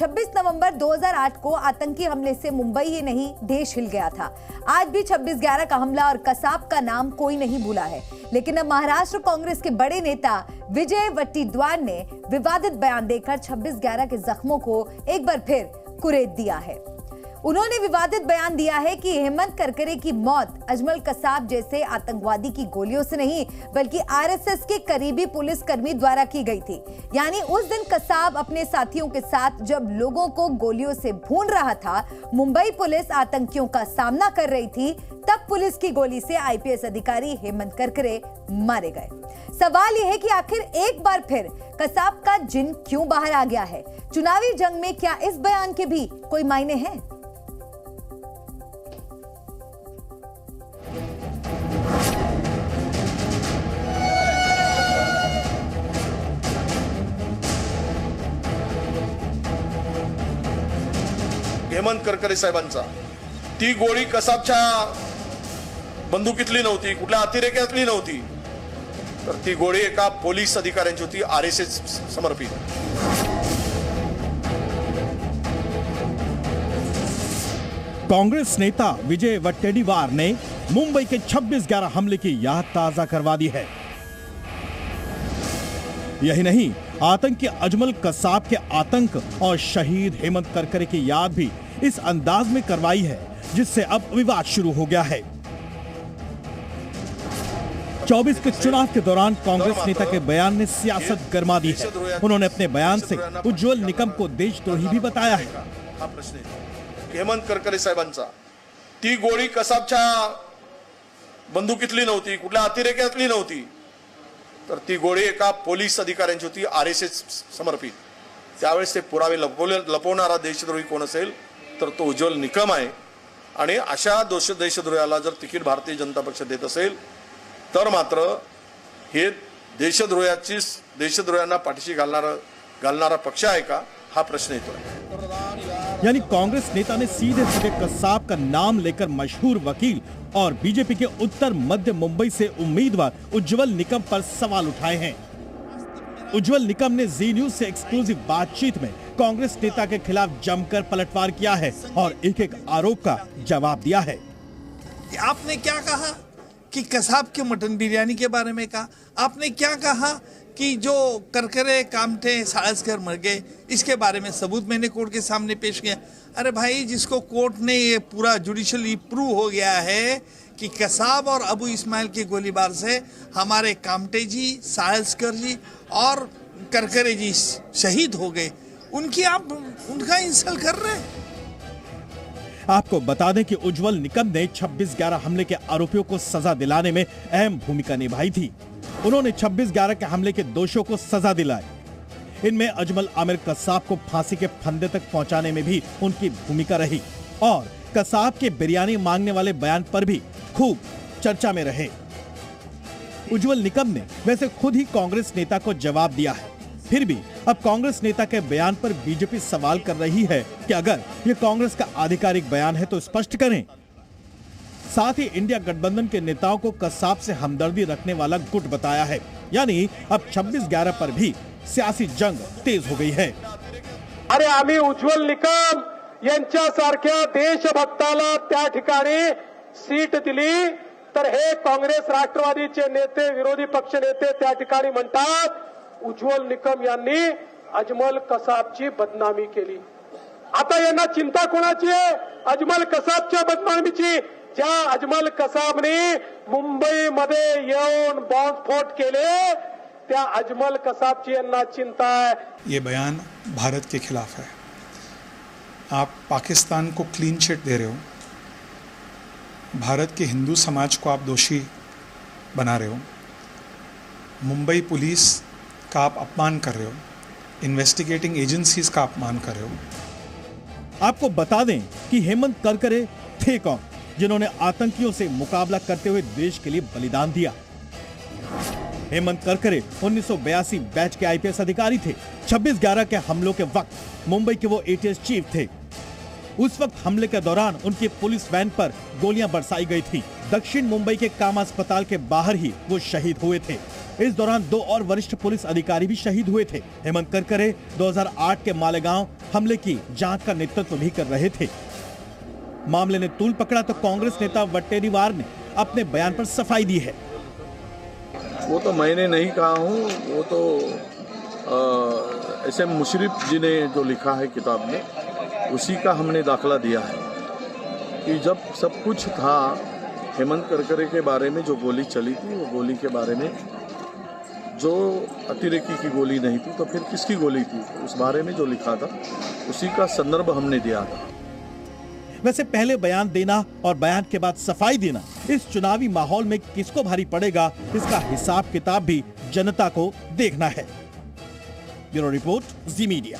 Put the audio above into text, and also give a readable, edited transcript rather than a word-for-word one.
26 नवंबर 2008 को आतंकी हमले से मुंबई ही नहीं देश हिल गया था। आज भी 26/11 का हमला और कसाब का नाम कोई नहीं भूला है। लेकिन अब महाराष्ट्र कांग्रेस के बड़े नेता विजय वट्टीद्वार ने विवादित बयान देकर 26/11 के जख्मों को एक बार फिर कुरेद दिया है। उन्होंने विवादित बयान दिया है कि हेमंत करकरे की मौत अजमल कसाब जैसे आतंकवादी की गोलियों से नहीं बल्कि आरएसएस के करीबी पुलिस कर्मी द्वारा की गई थी। यानी उस दिन कसाब अपने साथियों के साथ जब लोगों को गोलियों से भून रहा था, मुंबई पुलिस आतंकियों का सामना कर रही थी, तब पुलिस की गोली से आईपीएस अधिकारी हेमंत करकरे मारे गए। सवाल यह है कि आखिर एक बार फिर कसाब का जिन क्यों बाहर आ गया है? चुनावी जंग में क्या इस बयान के भी कोई मायने हैं? हेमंत करकरे साहेबांचा ती गोळी कसाबच्या बंदुकीतली नव्हती, कुठल्या अतिरेक्यातली नव्हती, तर ती गोळी एका पोलीस अधिकाऱ्यांची होती, आरएसएस समर्पित। कांग्रेस नेता विजय वट्टीद्वार ने मुंबई के 26/11 हमले की याद ताजा करवा दी है। यही नहीं, आतंकी अजमल कसाब के आतंक और शहीद हेमंत करकरे की याद भी इस अंदाज में करवाई है जिससे अब विवाद शुरू हो गया है। 24 के चुनाव के दौरान कांग्रेस नेता के बयान ने सियासत गरमा दी है। उन्होंने अपने बयान से उज्ज्वल निकम को देशद्रोही भी बताया है। हा प्रश्न आहे हेमंत करकरे साहेबांचा ती गोळी कसाबच्या बंदुकीतली नव्हती, कुठल्या अतिरेक्यातली नव्हती, तर ती गोळी एका पोलीस अधिकाऱ्यांची होती, आरएसएस समर्पित। त्यावेळेस ते पुरावे लपवणारा देशद्रोही कोण असेल तर तो उज्ज्वल निकम आहे। आणि अशा देशद्रोहाला जर तिकीट भारतीय जनता पक्ष देत असेल तर मात्र हे देशद्रोह्यांना पाठीशी घालणारा पक्ष आहे का, हा प्रश्न येतो। यानी कांग्रेस नेता ने सीधे सीधे कसाब का नाम लेकर मशहूर वकील और बीजेपी के उत्तर मध्य मुंबई से उम्मीदवार उज्ज्वल निकम पर सवाल उठाए हैं। उज्ज्वल निकम ने जी न्यूज से एक्सक्लूसिव बातचीत में कांग्रेस नेता के खिलाफ जमकर पलटवार किया है और एक एक आरोप का जवाब दिया है। आपने क्या कहा कि कसाब के मटन बिरयानी के बारे में कहा, आपने क्या कहा कि जो करकरे कामठे साळसकर मर गए इसके बारे में सबूत मैंने कोर्ट के सामने पेश किया। अरे भाई, जिसको कोर्ट ने ये पूरा जुडिशियली प्रूव हो गया है कि कसाब और अबू इस्माइल के गोलीबार से हमारे कामठे जी, साळसकर जी और करकरे जी शहीद हो गए, उनका इंसल्ट कर रहे हैं। आपको बता दें कि उज्ज्वल निकम ने 26/11 हमले के आरोपियों को सजा दिलाने में अहम भूमिका निभाई थी। उन्होंने 26/11 के हमले के दोषियों को सजा दिलाई। इनमें अजमल आमिर कसाब को फांसी के फंदे तक पहुंचाने में भी उनकी भूमिका रही और कसाब के बिरयानी मांगने वाले बयान पर भी खूब चर्चा में रहे। उज्ज्वल निकम ने वैसे खुद ही कांग्रेस नेता को जवाब दिया है। फिर भी अब कांग्रेस नेता के बयान पर बीजेपी सवाल कर रही है कि अगर ये कांग्रेस का आधिकारिक बयान है तो स्पष्ट करें। साथ ही इंडिया गठबंधन के नेताओं को कसाब से हमदर्दी रखने वाला गुट बताया है। यानी अब 26/11 पर भी सियासी जंग तेज हो गई है। अरे आम्ही उज्ज्वल निकम यांच्यासारख्या देशभक्ताला त्या ठिकाणी सीट दिली तर हे काँग्रेस राष्ट्रवादीचे नेते, विरोधी पक्ष नेते त्या ठिकाणी म्हणतात उज्ज्वल निकम यांनी अजमल कसाबची बदनामी केली। आता यांना चिंता कोणाची आहे? अजमल कसाबच्या बदनामीची। ज्या अजमल कसाबने मुंबईमध्ये येऊन बॉम्बस्फोट केले त्या अजमल कसाबची यांना चिंता है। ये बयान भारत के खिलाफ है। आप पाकिस्तान को क्लीन चिट दे रहे हो, भारत के हिंदू समाज को आप दोषी बना रहे हो, मुंबई पुलिस का आप अपमान कर रहे हो, इन्वेस्टिगेटिंग एजेंसीज का अपमान कर रहे हो। आपको बता दें कि हेमंत करकरे थे कौन जिन्होंने आतंकियों से मुकाबला करते हुए देश के लिए बलिदान दिया। हेमंत करकरे 1982 बैच के आईपीएस अधिकारी थे। 26/11 के हमलों के वक्त मुंबई के वो एटीएस चीफ थे। उस वक्त हमले के दौरान उनकी पुलिस वैन पर गोलियां बरसाई गई थी। दक्षिण मुंबई के कामा अस्पताल के बाहर ही वो शहीद हुए थे। इस दौरान 2 और वरिष्ठ पुलिस अधिकारी भी शहीद हुए थे। हेमंत करकरे 2008 के मालेगांव हमले की जांच का नेतृत्व भी कर रहे थे। मामले ने तूल पकड़ा तो कांग्रेस नेता वट्टेरीवार ने अपने बयान पर सफाई दी है। वो तो मैंने नहीं कहा हूँ, वो तो एस एम मुशर्रफ जी ने जो लिखा है किताब में, उसी का हमने दाखला दिया है कि जब सब कुछ था, हेमंत करकरे के बारे में जो गोली चली थी, वो गोली के बारे में जो अतिरेकी की गोली नहीं थी तो फिर किसकी गोली थी, उस बारे में जो लिखा था उसी का संदर्भ हमने दिया था। वैसे पहले बयान देना और बयान के बाद सफाई देना इस चुनावी माहौल में किसको भारी पड़ेगा, इसका हिसाब किताब भी जनता को देखना है। ब्यूरो रिपोर्ट, जी मीडिया।